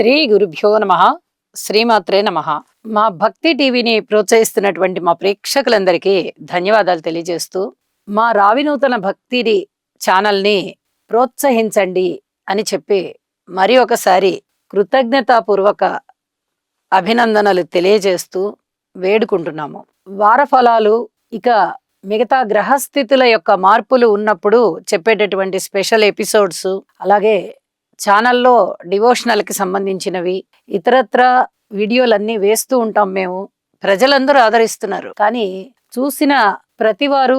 శ్రీ గురుభ్యో నమః. శ్రీమాత్రే నమః. మా భక్తి టీవీని ప్రోత్సహిస్తున్నటువంటి మా ప్రేక్షకులందరికీ ధన్యవాదాలు తెలియజేస్తూ, మా రావినూతన భక్తిని ఛానల్ని ప్రోత్సహించండి అని చెప్పి మరి ఒకసారి కృతజ్ఞతాపూర్వక అభినందనలు తెలియజేస్తూ వేడుకుంటున్నాము. వారఫలాలు, ఇక మిగతా గ్రహస్థితుల యొక్క మార్పులు ఉన్నప్పుడు చెప్పేటటువంటి స్పెషల్ ఎపిసోడ్స్, అలాగే ఛానల్లో డివోషనల్కి సంబంధించినవి, ఇతరత్ర వీడియోలన్నీ వేస్తూ ఉంటాం. మేము ప్రజలందరూ ఆదరిస్తున్నారు, కానీ చూసిన ప్రతివారు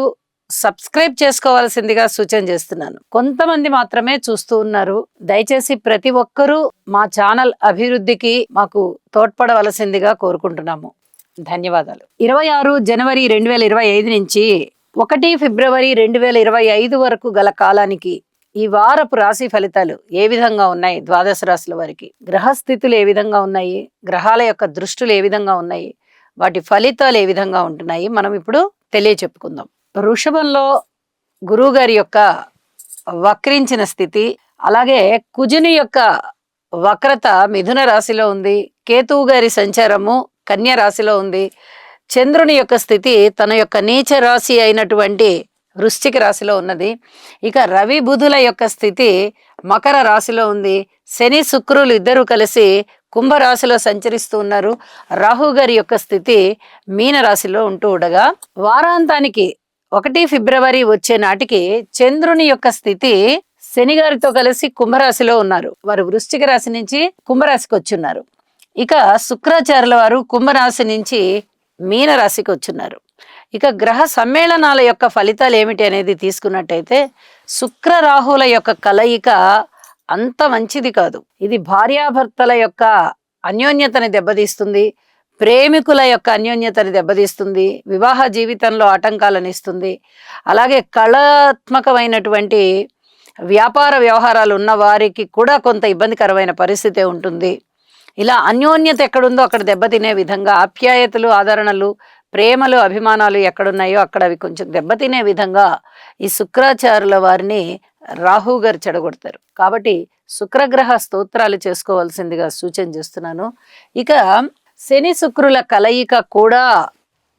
సబ్స్క్రైబ్ చేసుకోవాల్సిందిగా సూచన చేస్తున్నాను. కొంతమంది మాత్రమే చూస్తూ ఉన్నారు. దయచేసి ప్రతి ఒక్కరూ మా ఛానల్ అభివృద్ధికి మాకు తోడ్పడవలసిందిగా కోరుకుంటున్నాము. ధన్యవాదాలు. 26 జనవరి 2025 నుంచి 1 ఫిబ్రవరి 2025 వరకు గల కాలానికి ఈ వారపు రాశి ఫలితాలు ఏ విధంగా ఉన్నాయి, ద్వాదశ రాశుల వారికి గ్రహస్థితులు ఏ విధంగా ఉన్నాయి, గ్రహాల యొక్క దృష్టులు ఏ విధంగా ఉన్నాయి, వాటి ఫలితాలు ఏ విధంగా ఉంటున్నాయి, మనం ఇప్పుడు తెలియచెప్పుకుందాం. వృషభంలో గురువు గారి యొక్క వక్రించిన స్థితి, అలాగే కుజుని యొక్క వక్రత మిథున రాశిలో ఉంది. కేతువు గారి సంచారము కన్య రాశిలో ఉంది. చంద్రుని యొక్క స్థితి తన యొక్క నీచ రాశి అయినటువంటి వృశ్చిక రాశిలో ఉన్నది. ఇక రవి బుధుల యొక్క స్థితి మకర రాశిలో ఉంది. శని శుక్రులు ఇద్దరు కలిసి కుంభరాశిలో సంచరిస్తూ ఉన్నారు. రాహు గారి యొక్క స్థితి మీన రాశిలో ఉంటూ ఉండగా, వారాంతానికి 1 ఫిబ్రవరి వచ్చే నాటికి చంద్రుని యొక్క స్థితి శని గారితో కలిసి కుంభరాశిలో ఉన్నారు. వారు వృశ్చిక రాశి నుంచి కుంభరాశికి వచ్చున్నారు. ఇక శుక్రాచార్యుల వారు కుంభరాశి నుంచి మీన రాశికి వచ్చున్నారు. ఇక గ్రహ సమ్మేళనాల యొక్క ఫలితాలు ఏమిటి అనేది తీసుకున్నట్టయితే, శుక్ర రాహుల యొక్క కలయిక అంత మంచిది కాదు. ఇది భార్యాభర్తల యొక్క అన్యోన్యతని దెబ్బతీస్తుంది, ప్రేమికుల యొక్క అన్యోన్యతని దెబ్బతీస్తుంది, వివాహ జీవితంలో ఆటంకాలను ఇస్తుంది. అలాగే కళాత్మకమైనటువంటి వ్యాపార వ్యవహారాలు ఉన్న వారికి కూడా కొంత ఇబ్బందికరమైన పరిస్థితి ఉంటుంది. ఇలా అన్యోన్యత ఎక్కడుందో అక్కడ దెబ్బతినే విధంగా, ఆప్యాయతలు, ఆదరణలు, ప్రేమలు, అభిమానాలు ఎక్కడున్నాయో అక్కడ అవి కొంచెం దెబ్బతినే విధంగా ఈ శుక్రాచార్యుల వారిని రాహు గారు చెడగొడతారు. కాబట్టి శుక్రగ్రహ స్తోత్రాలు చేసుకోవాల్సిందిగా సూచన చేస్తున్నాను. ఇక శని శుక్రుల కలయిక కూడా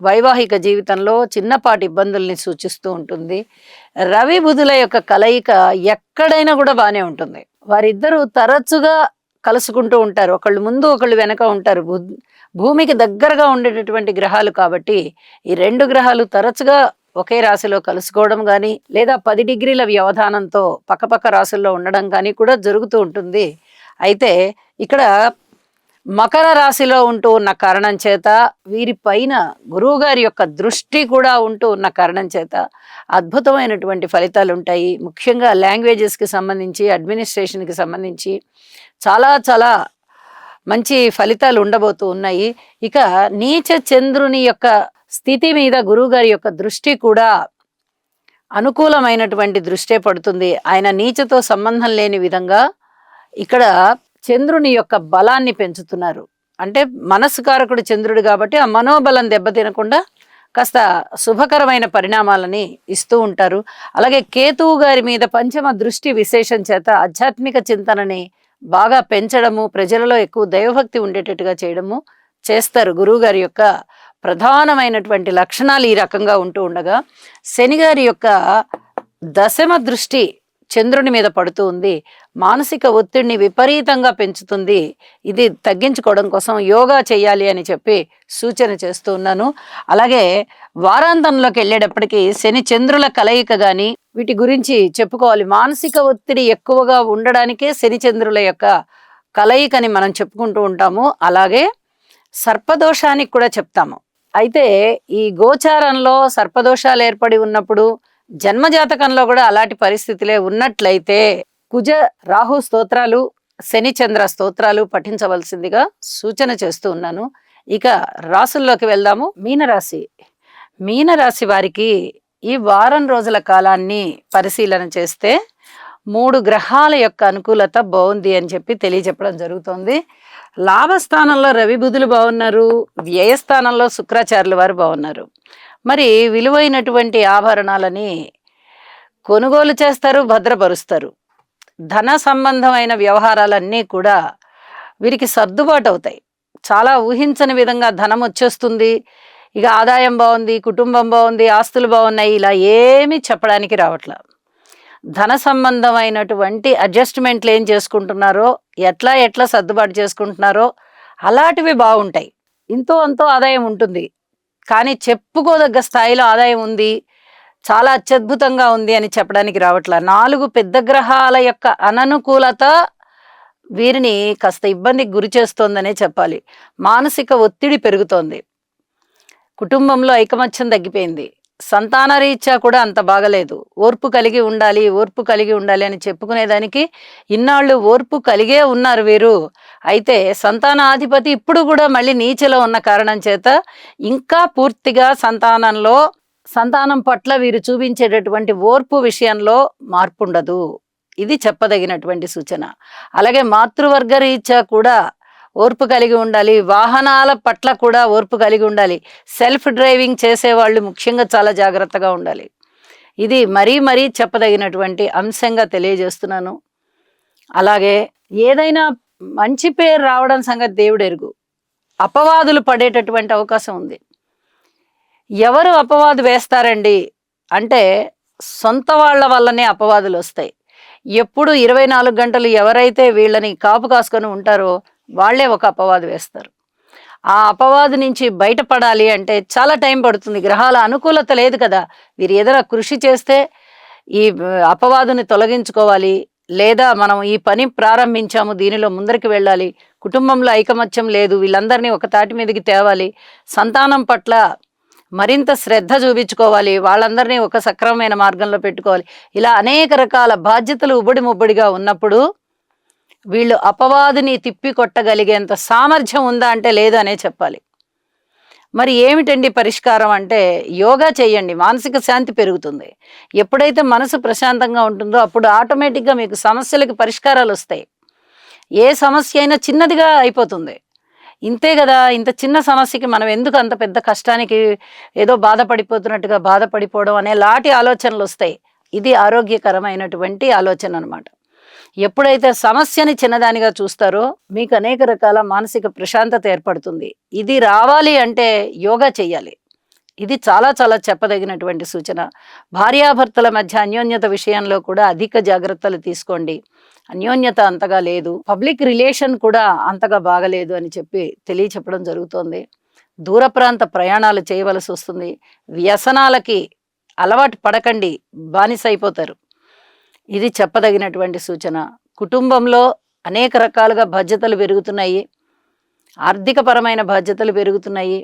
వైవాహిక జీవితంలో చిన్నపాటి ఇబ్బందుల్ని సూచిస్తూ ఉంటుంది. రవి బుధుల యొక్క కలయిక ఎక్కడైనా కూడా బాగానే ఉంటుంది. వారిద్దరూ తరచుగా కలుసుకుంటూ ఉంటారు. ఒకళ్ళు ముందు ఒకళ్ళు వెనక ఉంటారు. భూమికి దగ్గరగా ఉండేటటువంటి గ్రహాలు కాబట్టి ఈ 2 గ్రహాలు తరచుగా ఒకే రాశిలో కలుసుకోవడం కానీ, లేదా 10 డిగ్రీల వ్యవధానంతో పక్కపక్క రాశుల్లో ఉండడం కానీ కూడా జరుగుతూ ఉంటుంది. అయితే ఇక్కడ మకర రాశిలో ఉంటూ ఉన్న కారణం చేత, వీరి పైన గురువు గారి యొక్క దృష్టి కూడా ఉంటూ ఉన్న కారణం చేత అద్భుతమైనటువంటి ఫలితాలు ఉంటాయి. ముఖ్యంగా లాంగ్వేజెస్కి సంబంధించి, అడ్మినిస్ట్రేషన్కి సంబంధించి చాలా చాలా మంచి ఫలితాలు ఉండబోతూ ఉన్నాయి. ఇక నీచ చంద్రుని యొక్క స్థితి మీద గురువు గారి యొక్క దృష్టి కూడా అనుకూలమైనటువంటి దృష్టే పడుతుంది. ఆయన నీచతో సంబంధం లేని విధంగా ఇక్కడ చంద్రుని యొక్క బలాన్ని పెంచుతున్నారు. అంటే మనస్సుకారకుడు చంద్రుడు కాబట్టి ఆ మనోబలం దెబ్బతినకుండా కాస్త శుభకరమైన పరిణామాలని ఇస్తూ ఉంటారు. అలాగే కేతువు గారి మీద పంచమ దృష్టి విశేషం చేత ఆధ్యాత్మిక చింతనని బాగా పెంచడము, ప్రజలలో ఎక్కువ దైవభక్తి ఉండేటట్టుగా చేయడము చేస్తారు. గురువు గారి యొక్క ప్రధానమైనటువంటి లక్షణాలు ఈ రకంగా ఉంటూ ఉండగా, శని గారి యొక్క దశమ దృష్టి చంద్రుని మీద పడుతూ ఉంది. మానసిక ఒత్తిడిని విపరీతంగా పెంచుతుంది. ఇది తగ్గించుకోవడం కోసం యోగా చేయాలి అని చెప్పి సూచన చేస్తూ ఉన్నాను. అలాగే వారాంతంలోకి వెళ్ళేటప్పటికీ శని చంద్రుల కలయిక కానీ వీటి గురించి చెప్పుకోవాలి. మానసిక ఒత్తిడి ఎక్కువగా ఉండడానికే శని చంద్రుల యొక్క కలయికని మనం చెప్పుకుంటూ ఉంటాము. అలాగే సర్పదోషానికి కూడా చెప్తాము. అయితే ఈ గోచారంలో సర్పదోషాలు ఏర్పడి ఉన్నప్పుడు, జన్మజాతకంలో కూడా అలాంటి పరిస్థితులే ఉన్నట్లయితే కుజ రాహు స్తోత్రాలు, శని చంద్ర స్తోత్రాలు పఠించవలసిందిగా సూచన చేస్తూ ఉన్నాను. ఇక రాసుల్లోకి వెళ్దాము. మీనరాశి. మీనరాశి వారికి ఈ వారం రోజుల కాలాన్ని పరిశీలన చేస్తే 3 గ్రహాల యొక్క అనుకూలత బాగుంది అని చెప్పి తెలియజెప్పడం జరుగుతుంది. లాభస్థానంలో రవి బుధులు బాగున్నారు. వ్యయస్థానంలో శుక్రాచార్యుల వారు బాగున్నారు. మరి విలువైనటువంటి ఆభరణాలని కొనుగోలు చేస్తారు, భద్రపరుస్తారు. ధన సంబంధమైన వ్యవహారాలన్నీ కూడా వీరికి సర్దుబాటు అవుతాయి. చాలా ఊహించని విధంగా ధనం వచ్చేస్తుంది. ఇక ఆదాయం బాగుంది, కుటుంబం బాగుంది, ఆస్తులు బాగున్నాయి, ఇలా ఏమీ చెప్పడానికి రావట్లా. ధన సంబంధమైనటువంటి అడ్జస్ట్మెంట్లు ఏం చేసుకుంటున్నారో, ఎట్లా ఎట్లా సర్దుబాటు చేసుకుంటున్నారో అలాంటివి బాగుంటాయి. ఇంతో అంతో ఆదాయం ఉంటుంది. కానీ చెప్పుకోదగ్గ స్థాయిలో ఆదాయం ఉంది, చాలా అత్యద్భుతంగా ఉంది అని చెప్పడానికి రావట్లా. 4 పెద్ద గ్రహాల యొక్క అననుకూలత వీరిని కాస్త ఇబ్బందికి గురి చేస్తోందనే చెప్పాలి. మానసిక ఒత్తిడి పెరుగుతోంది. కుటుంబంలో ఐకమత్యం తగ్గిపోయింది. సంతానరీత్యా కూడా అంత బాగలేదు. ఓర్పు కలిగి ఉండాలి, ఓర్పు కలిగి ఉండాలి అని చెప్పుకునేదానికి ఇన్నాళ్ళు ఓర్పు కలిగే ఉన్నారు వీరు. అయితే సంతానాధిపతి ఇప్పుడు కూడా మళ్ళీ నీచలో ఉన్న కారణం చేత ఇంకా పూర్తిగా సంతానం పట్ల వీరు చూపించేటటువంటి ఓర్పు విషయంలో మార్పు ఉండదు. ఇది చెప్పదగినటువంటి సూచన. అలాగే మాతృవర్గ రీత్యా కూడా ఓర్పు కలిగి ఉండాలి. వాహనాల పట్ల కూడా ఓర్పు కలిగి ఉండాలి. సెల్ఫ్ డ్రైవింగ్ చేసేవాళ్ళు ముఖ్యంగా చాలా జాగ్రత్తగా ఉండాలి. ఇది మరీ మరీ చెప్పదగినటువంటి అంశంగా తెలియజేస్తున్నాను. అలాగే ఏదైనా మంచి పేరు రావడం సంగతి దేవుడు ఎరుగు. అపవాదులు పడేటటువంటి అవకాశం ఉంది. ఎవరు అపవాదు వేస్తారండి అంటే సొంత వాళ్ళ వల్లనే అపవాదులు వస్తాయి. ఎప్పుడు 24 గంటలు ఎవరైతే వీళ్ళని కాపు కాసుకొని ఉంటారో వాళ్ళే ఒక అపవాదు వేస్తారు. ఆ అపవాదు నుంచి బయటపడాలి అంటే చాలా టైం పడుతుంది. గ్రహాల అనుకూలత లేదు కదా. వీరు ఏదైనా కృషి చేస్తే ఈ అపవాదుని తొలగించుకోవాలి, లేదా మనం ఈ పని ప్రారంభించాము దీనిలో ముందరికి వెళ్ళాలి, కుటుంబంలో ఐకమత్యం లేదు, వీళ్ళందరినీ ఒక తాటి మీదకి తేవాలి, సంతానం పట్ల మరింత శ్రద్ధ చూపించుకోవాలి, వాళ్ళందరినీ ఒక సక్రమమైన మార్గంలో పెట్టుకోవాలి, ఇలా అనేక రకాల బాధ్యతలు ఉబ్బడి ముబ్బడిగా ఉన్నప్పుడు వీళ్ళు అపవాదుని తిప్పి కొట్టగలిగేంత సామర్థ్యం ఉందా అంటే లేదు అనే చెప్పాలి. మరి ఏమిటండి పరిష్కారం అంటే యోగా చేయండి, మానసిక శాంతి పెరుగుతుంది. ఎప్పుడైతే మనసు ప్రశాంతంగా ఉంటుందో అప్పుడు ఆటోమేటిక్గా మీకు సమస్యలకు పరిష్కారాలు వస్తాయి. ఏ సమస్య అయినా చిన్నదిగా అయిపోతుంది. ఇంతే కదా, ఇంత చిన్న సమస్యకి మనం ఎందుకు అంత పెద్ద కష్టానికి ఏదో బాధపడిపోతున్నట్టుగా బాధపడిపోవడం అనే లాంటి ఆలోచనలు వస్తాయి. ఇది ఆరోగ్యకరమైనటువంటి ఆలోచన అన్నమాట. ఎప్పుడైతే సమస్యని చిన్నదానిగా చూస్తారో మీకు అనేక రకాల మానసిక ప్రశాంతత ఏర్పడుతుంది. ఇది రావాలి అంటే యోగా చెయ్యాలి. ఇది చాలా చాలా చెప్పదగినటువంటి సూచన. భార్యాభర్తల మధ్య అన్యోన్యత విషయంలో కూడా అధిక జాగ్రత్తలు తీసుకోండి. అన్యోన్యత అంతగా లేదు, పబ్లిక్ రిలేషన్ కూడా అంతగా బాగలేదు అని చెప్పి తెలియచెప్పడం జరుగుతోంది. దూర ప్రాంత ప్రయాణాలు చేయవలసి వస్తుంది. వ్యసనాలకి అలవాటు పడకండి, బానిస అయిపోతారు. ఇది చెప్పదగినటువంటి సూచన. కుటుంబంలో అనేక రకాలుగా బాధ్యతలు పెరుగుతున్నాయి, ఆర్థికపరమైన బాధ్యతలు పెరుగుతున్నాయి.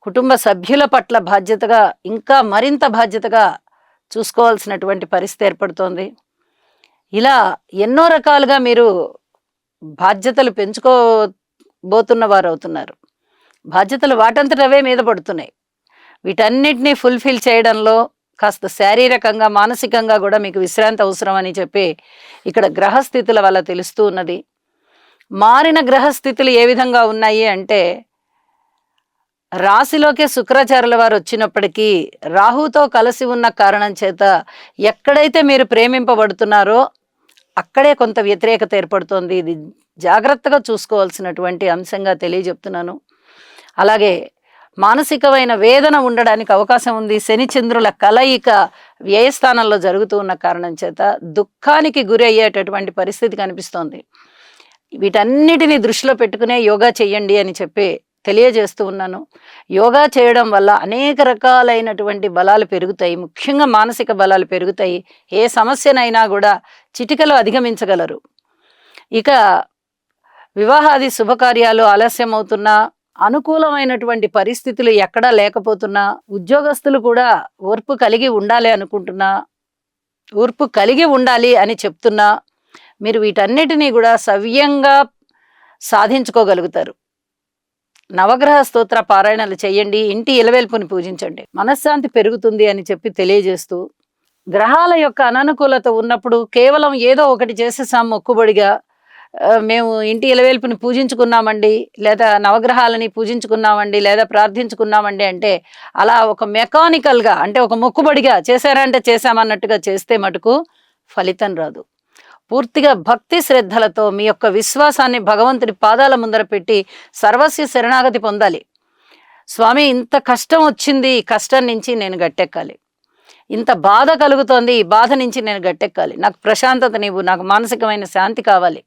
కుటుంబ సభ్యుల పట్ల బాధ్యతగా ఇంకా మరింత బాధ్యతగా చూసుకోవాల్సినటువంటి పరిస్థితి ఏర్పడుతోంది. ఇలా ఎన్నో రకాలుగా మీరు బాధ్యతలు పెంచుకోబోతున్న వారు అవుతున్నారు. బాధ్యతలు వాటంతట అవే మీద పడుతున్నాయి. వీటన్నిటినీ ఫుల్ఫిల్ చేయడంలో కాస్త శారీరకంగా మానసికంగా కూడా మీకు విశ్రాంతి అవసరం అని చెప్పి ఇక్కడ గ్రహస్థితుల వల్ల తెలుస్తూ ఉన్నది. మారిన గ్రహస్థితులు ఏ విధంగా ఉన్నాయి అంటే రాశిలోకే శుక్రాచార్యుల వారు వచ్చినప్పటికీ రాహుతో కలిసి ఉన్న కారణం చేత ఎక్కడైతే మీరు ప్రేమింపబడుతున్నారో అక్కడే కొంత వ్యతిరేకత ఏర్పడుతోంది. ఇది జాగ్రత్తగా చూసుకోవాల్సినటువంటి అంశంగా తెలియజెప్తున్నాను. అలాగే మానసికమైన వేదన ఉండడానికి అవకాశం ఉంది. శని చంద్రుల కలయిక వ్యయస్థానంలో జరుగుతూ ఉన్న కారణం చేత దుఃఖానికి గురి అయ్యేటటువంటి పరిస్థితి కనిపిస్తోంది. వీటన్నిటిని దృష్టిలో పెట్టుకునే యోగా చెయ్యండి అని చెప్పి తెలియజేస్తూ ఉన్నాను. యోగా చేయడం వల్ల అనేక రకాలైనటువంటి బలాలు పెరుగుతాయి, ముఖ్యంగా మానసిక బలాలు పెరుగుతాయి. ఏ సమస్యనైనా కూడా చిటికలో అధిగమించగలరు. ఇక వివాహాది శుభకార్యాలు ఆలస్యం అవుతున్నా, అనుకూలమైనటువంటి పరిస్థితులు ఎక్కడా లేకపోతున్నా, ఉద్యోగస్తులు కూడా ఓర్పు కలిగి ఉండాలి అనుకుంటున్నా, ఓర్పు కలిగి ఉండాలి అని చెప్తున్నా, మీరు వీటన్నిటినీ కూడా సవ్యంగా సాధించుకోగలుగుతారు. నవగ్రహ స్తోత్ర పారాయణలు చేయండి, ఇంటి ఇలవేల్పుని పూజించండి, మనశ్శాంతి పెరుగుతుంది అని చెప్పి తెలియజేస్తూ, గ్రహాల యొక్క అననుకూలత ఉన్నప్పుడు కేవలం ఏదో ఒకటి చేసేసాం మొక్కుబడిగా, మేము ఇంటి ఇలవేల్పుని పూజించుకున్నామండి, లేదా నవగ్రహాలని పూజించుకున్నామండి, లేదా ప్రార్థించుకున్నామండి అంటే అలా ఒక మెకానికల్గా అంటే ఒక మొక్కుబడిగా చేశారంటే చేశామన్నట్టుగా చేస్తే మటుకు ఫలితం రాదు. పూర్తిగా భక్తి శ్రద్ధలతో మీ యొక్క విశ్వాసాన్ని భగవంతుడి పాదాల ముందర పెట్టి సర్వస్వ శరణాగతి పొందాలి. స్వామి, ఇంత కష్టం వచ్చింది, ఈ కష్టం నుంచి నేను గట్టెక్కాలి. ఇంత బాధ కలుగుతోంది, ఈ బాధ నుంచి నేను గట్టెక్కాలి. నాకు ప్రశాంతత నీవు, నాకు మానసికమైన శాంతి కావాలి.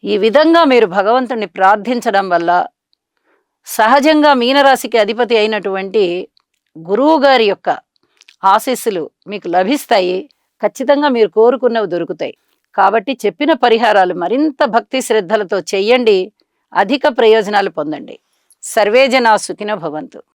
ఈ విధంగా మీరు భగవంతుడిని ప్రార్థించడం వల్ల సహజంగా మీనరాశికి అధిపతి అయినటువంటి గురువు గారి యొక్క ఆశీస్సులు మీకు లభిస్తాయి. ఖచ్చితంగా మీరు కోరుకున్నవి దొరుకుతాయి. కాబట్టి చెప్పిన పరిహారాలు మరింత భక్తి శ్రద్ధలతో చెయ్యండి. అధిక ప్రయోజనాలు పొందండి. సర్వే జనా సుఖినో భవంతు.